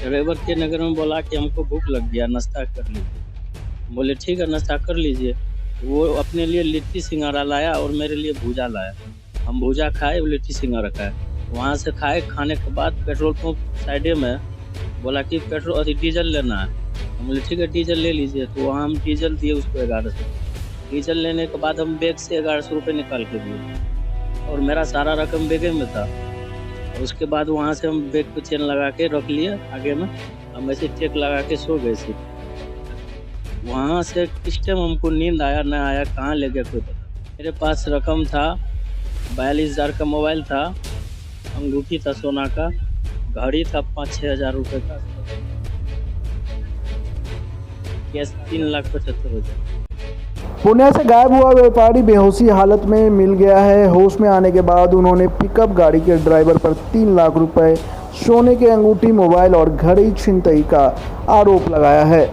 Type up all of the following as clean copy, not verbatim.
Driver के नगर में बोला कि हमको भूख लग गया, नाश्ता कर लीजिए। बोले ठीक है, नाश्ता कर लीजिए। वो अपने लिए लिट्टी सिंघाड़ा लाया और मेरे लिए भूजा लाया। हम भूजा खाए, वो लिट्टी सिंघाड़ा खाए। वहाँ से खाने के बाद पेट्रोल पंप साइडे में बोला कि पेट्रोल अथी डीजल लेना है। हम बोले ठीक है, डीजल ले लीजिए। तो वहाँ हम डीजल दिए उसको 1100। डीजल लेने के बाद हम बैग से 1100 रुपये निकाल के दिए और मेरा सारा रकम बैगे में था। उसके बाद वहाँ से हम बैग पे चेन लगा के रख लिए आगे में। हम ऐसे टेक लगा के सो गए सीट पे। वहाँ से किस टाइम हमको नींद आया न आया, कहाँ ले गया कोई पता नहीं। मेरे पास रकम था, 42,000 का मोबाइल था, अंगूठी था सोना का, घड़ी था 5-6 हज़ार रुपये का, कैश 3,75,000। पुणे से गायब हुआ व्यापारी बेहोशी हालत में मिल गया है। होश में आने के बाद उन्होंने पिकअप गाड़ी के ड्राइवर पर 3 लाख रुपए, सोने के अंगूठी, मोबाइल और घड़ी छिनतई का आरोप लगाया है।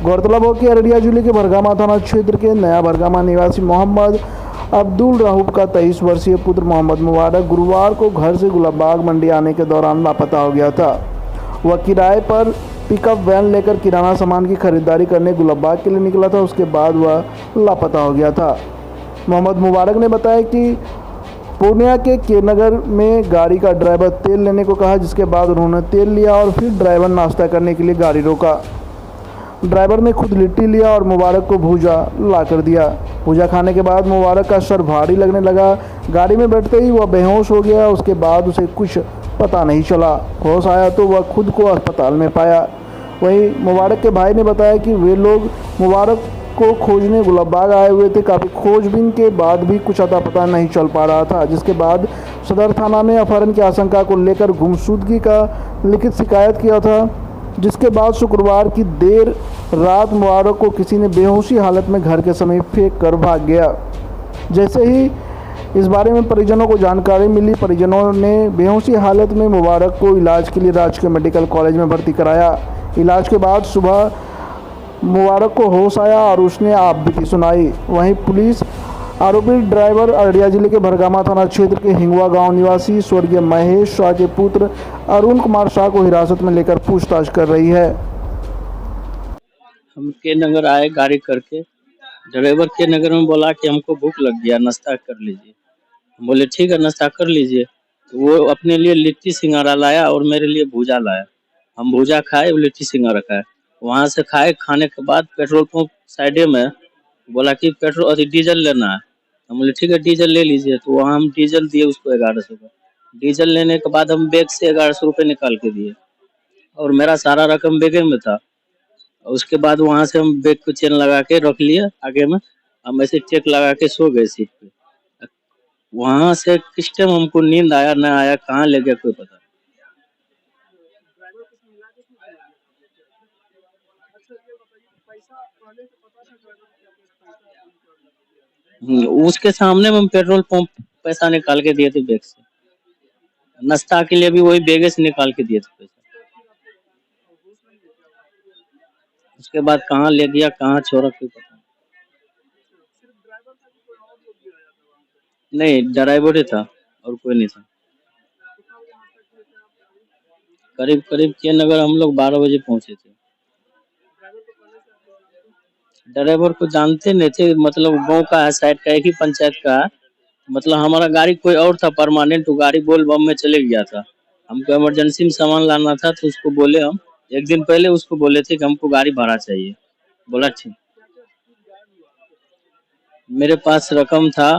गौरतलब हो कि अररिया जिले के भरगामा थाना क्षेत्र के नया भरगामा निवासी मोहम्मद अब्दुल रऊफ का 23 वर्षीय पुत्र मोहम्मद मुबारक गुरुवार को घर से गुलाबबाग मंडी आने के दौरान लापता हो गया था। वह किराए पर पिकअप वैन लेकर किराना सामान की खरीदारी करने गुलाबबाग के लिए निकला था। उसके बाद वह लापता हो गया था। मोहम्मद मुबारक ने बताया कि पूर्णिया के नगर में गाड़ी का ड्राइवर तेल लेने को कहा, जिसके बाद उन्होंने तेल लिया और फिर ड्राइवर नाश्ता करने के लिए गाड़ी रोका। ड्राइवर ने खुद लिट्टी लिया और मुबारक को भूजा ला कर दिया। भूजा खाने के बाद मुबारक का सर भारी लगने लगा। गाड़ी में बैठते ही वह बेहोश हो गया। उसके बाद उसे कुछ पता नहीं चला। होश आया तो वह खुद को अस्पताल में पाया। वहीं मुबारक के भाई ने बताया कि वे लोग मुबारक को खोजने गुलाबबाग आए हुए थे। काफ़ी खोजबीन के बाद भी कुछ अता पता नहीं चल पा रहा था, जिसके बाद सदर थाना में अपहरण की आशंका को लेकर गुमशुदगी का लिखित शिकायत किया था। जिसके बाद शुक्रवार की देर रात मुबारक को किसी ने बेहोशी हालत में घर के समीप फेंक कर भाग गया। जैसे ही इस बारे में परिजनों को जानकारी मिली, परिजनों ने बेहोशी हालत में मुबारक को इलाज के लिए राजकीय मेडिकल कॉलेज में भर्ती कराया। इलाज के बाद सुबह मुबारक को होश आया और उसने आप बीती सुनाई। वहीं पुलिस आरोपी ड्राइवर अररिया जिले के भरगामा थाना क्षेत्र के हिंगवा गांव निवासी स्वर्गीय महेश शाह के पुत्र अरुण कुमार शाह को हिरासत में लेकर पूछताछ कर रही है। हम के नगर आए गाड़ी करके। ड्राइवर के नगर में बोला कि हमको भूख लग गया, नाश्ता कर लीजिए। बोले ठीक है, नाश्ता कर लीजिए। तो वो अपने लिए लिट्टी सिंघाड़ा लाया और मेरे लिए भूजा लाया। हम भूजा खाए, वो लिट्टी सिंघाड़ा खाए। वहाँ से खाने के बाद पेट्रोल पंप साइडे में बोला कि पेट्रोल अथी डीजल लेना है। हम बोले ठीक है, डीजल ले लीजिए। तो वहाँ हम डीजल दिए उसको 1100 का। डीजल लेने के बाद हम बैग से 1100 रुपये निकाल के दिए और मेरा सारा रकम बैगे में था। उसके बाद वहाँ से हम बैग को चेन लगा के रख लिए आगे में। हम ऐसे टेक लगा के सो गए सीट पे। वहाँ से किस टाइम हमको नींद आया न आया, कहाँ ले गया कोई पता नहीं। उसके सामने में हम पेट्रोल पंप पैसा निकाल के दिए थे बैग से। नाश्ता के लिए भी वही बैग से निकाल के दिए थे पैसा। उसके बाद कहाँ ले गया, कहाँ छोड़ा कोई पता नहीं। ड्राइवर ही था और कोई नहीं था। करीब करीब के नगर हम लोग 12 बजे पहुंचे थे। ड्राइवर को जानते नहीं थे, मतलब गांव का है, साइड का, एक ही पंचायत का है। मतलब हमारा गाड़ी कोई और था परमानेंट, वो गाड़ी बोल बम में चले गया था। हमको इमरजेंसी में सामान लाना था तो उसको बोले, हम एक दिन पहले उसको बोले थे कि हमको गाड़ी भाड़ा चाहिए। बोला ठीक। मेरे पास रकम था,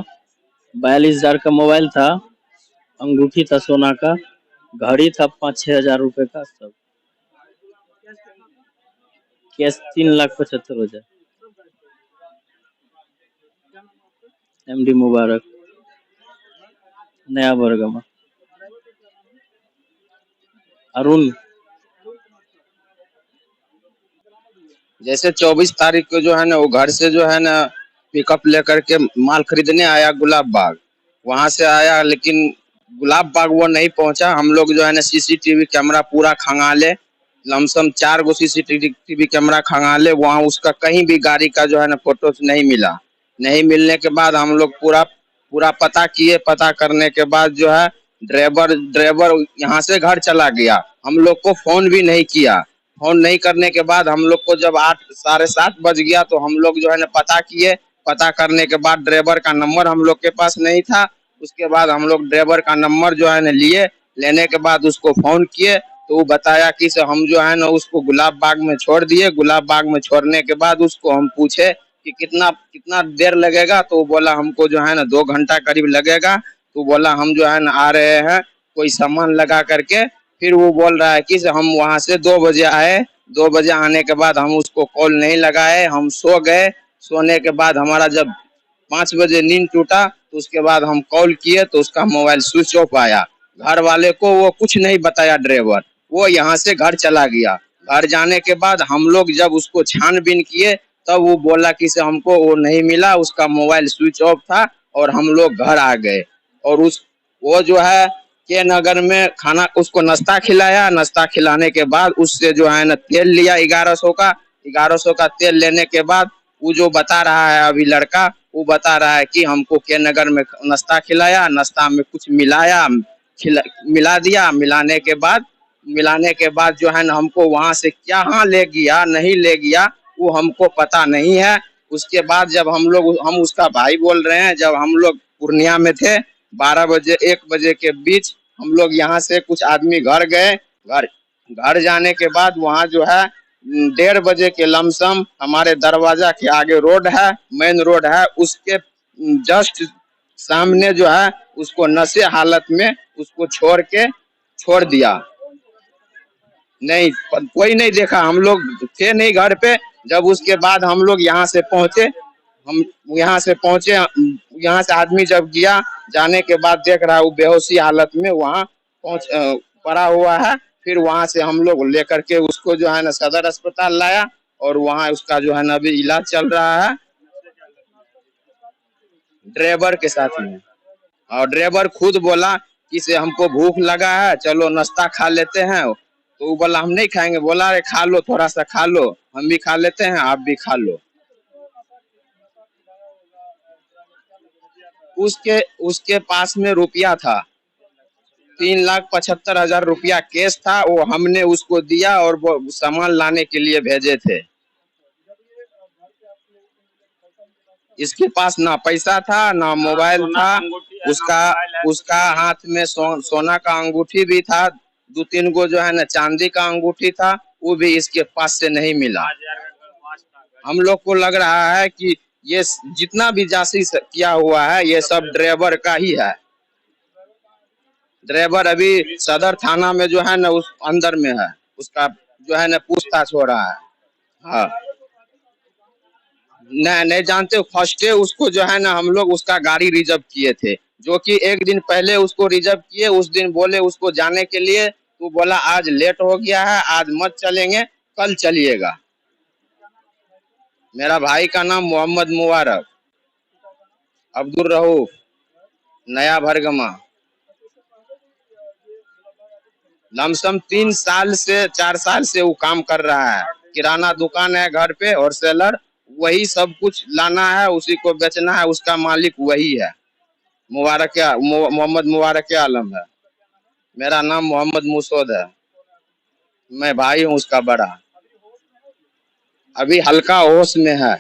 42,000 का मोबाइल था, अंगूठी था सोना का, घड़ी था 5-6 हज़ार रुपये का, सब कैश 3,75,000। एमडी मुबारक, नया भरगामा। अरुण। जैसे 24 तारीख को जो है ना, वो घर से जो है ना पिकअप लेकर के माल खरीदने आया गुलाब बाग। वहां से आया, लेकिन गुलाब बाग वो नहीं पहुंचा। हम लोग जो है ना सीसीटीवी कैमरा पूरा खंगाले, लमसम 4 गो सीसीटीवी कैमरा खंगाले। वहां उसका कहीं भी गाड़ी का जो है ना फोटो नहीं मिला। नहीं मिलने के बाद हम लोग पूरा पता किए। पता करने के बाद जो है ड्राइवर यहाँ से घर चला गया। हम लोग को फोन भी नहीं किया। फोन नहीं करने के बाद हम लोग को जब 8 साढ़े 7 बज गया तो हम लोग जो है ना पता किए। पता करने के बाद ड्राइवर का नंबर हम लोग के पास नहीं था। उसके बाद हम लोग ड्राइवर का नंबर जो है ना लिए। लेने के बाद उसको फोन किए तो वो बताया कि से हम जो है ना उसको गुलाब बाग में छोड़ दिए। गुलाब बाग में छोड़ने के बाद उसको हम पूछे कि कितना कितना देर लगेगा, तो वो बोला हमको जो है ना 2 घंटा करीब लगेगा। तो बोला हम जो है ना आ रहे हैं कोई सामान लगा करके। फिर वो बोल रहा है कि हम वहां से 2 बजे आए। 2 बजे आने के बाद हम उसको कॉल नहीं लगाए, हम सो गए। सोने के बाद हमारा जब 5 बजे नींद टूटा तो उसके बाद हम कॉल किए तो उसका मोबाइल स्विच ऑफ आया। घर वाले को वो कुछ नहीं बताया ड्राइवर, वो यहाँ से घर चला गया। घर जाने के बाद हम लोग जब उसको छानबीन किए तब वो बोला कि से हमको वो नहीं मिला, उसका मोबाइल स्विच ऑफ था और हम लोग घर आ गए। और उस वो जो है के नगर में खाना उसको नाश्ता खिलाया। नाश्ता खिलाने के बाद उससे जो है ना तेल लिया 1100 का। 1100 का तेल लेने के बाद वो जो बता रहा है अभी लड़का, वो बता रहा है कि हमको के नगर में नाश्ता खिलाया, नाश्ता में कुछ मिलाया, मिला दिया। मिलाने के बाद जो है ना हमको वहां से क्या ले गया नहीं ले गया वो हमको पता नहीं है। उसके बाद जब हम उसका भाई बोल रहे हैं, जब हम लोग पूर्णिया में थे 12 बजे 1 बजे के बीच हम लोग यहाँ से कुछ आदमी घर गए। घर जाने के बाद वहाँ जो है 1:30 बजे के लमसम हमारे दरवाजा के आगे रोड है, मेन रोड है, उसके जस्ट सामने जो है उसको नशे हालत में उसको छोड़ दिया। नहीं, कोई नहीं देखा, हम लोग थे नहीं घर पे। जब उसके बाद हम लोग यहाँ से पहुंचे, यहाँ से आदमी जब गया, जाने के बाद देख रहा है वो बेहोशी हालत में वहाँ पड़ा हुआ है। फिर वहाँ से हम लोग लेकर के उसको जो है ना सदर अस्पताल लाया और वहाँ उसका जो है ना अभी इलाज चल रहा है ड्राइवर के साथ में। और ड्राइवर खुद बोला कि से हमको भूख लगा है, चलो नाश्ता खा लेते हैं। तो वो बोला हम नहीं खाएंगे। बोला अरे खा लो, थोड़ा सा खा लो, हम भी खा लेते हैं, आप भी खा लो। उसके पास में रुपया था, 3,75,000 रुपया केस था। वो हमने उसको दिया और वो सामान लाने के लिए भेजे थे। इसके पास ना पैसा था ना मोबाइल था। उसका हाथ में सोना का अंगूठी भी था, 2-3 गो जो है ना चांदी का अंगूठी था, वो भी इसके पास से नहीं मिला। हम लोग को लग रहा है कि ये जितना भी जासूसी किया हुआ है ये सब ड्राइवर का ही है। ड्राइवर अभी सदर थाना में जो है ना उस अंदर में है, उसका जो है ना पूछताछ हो रहा है। हाँ, नहीं जानते। फर्स्ट डे उसको जो है ना हम लोग उसका गाड़ी रिजर्व किए थे, जो कि 1 दिन पहले उसको रिजर्व किए। उस दिन बोले उसको जाने के लिए, तो बोला आज लेट हो गया है, आज मत चलेंगे, कल चलिएगा। मेरा भाई का नाम मोहम्मद मुबारक, अब्दुल रऊफ, नया भरगमा। लमसम 3 साल से 4 साल से वो काम कर रहा है। किराना दुकान है घर पे और सेलर, वही सब कुछ लाना है, उसी को बेचना है, उसका मालिक वही है। मोहम्मद मुबारक आलम है। मेरा नाम मोहम्मद मुसौद है, मैं भाई हूँ उसका बड़ा। अभी हल्का होश में है।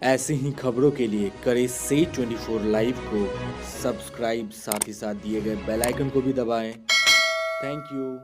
ऐसी ही खबरों के लिए करें से 24 लाइव को सब्सक्राइब, साथ ही साथ दिए गए बेल आइकन को भी दबाएं। Thank you.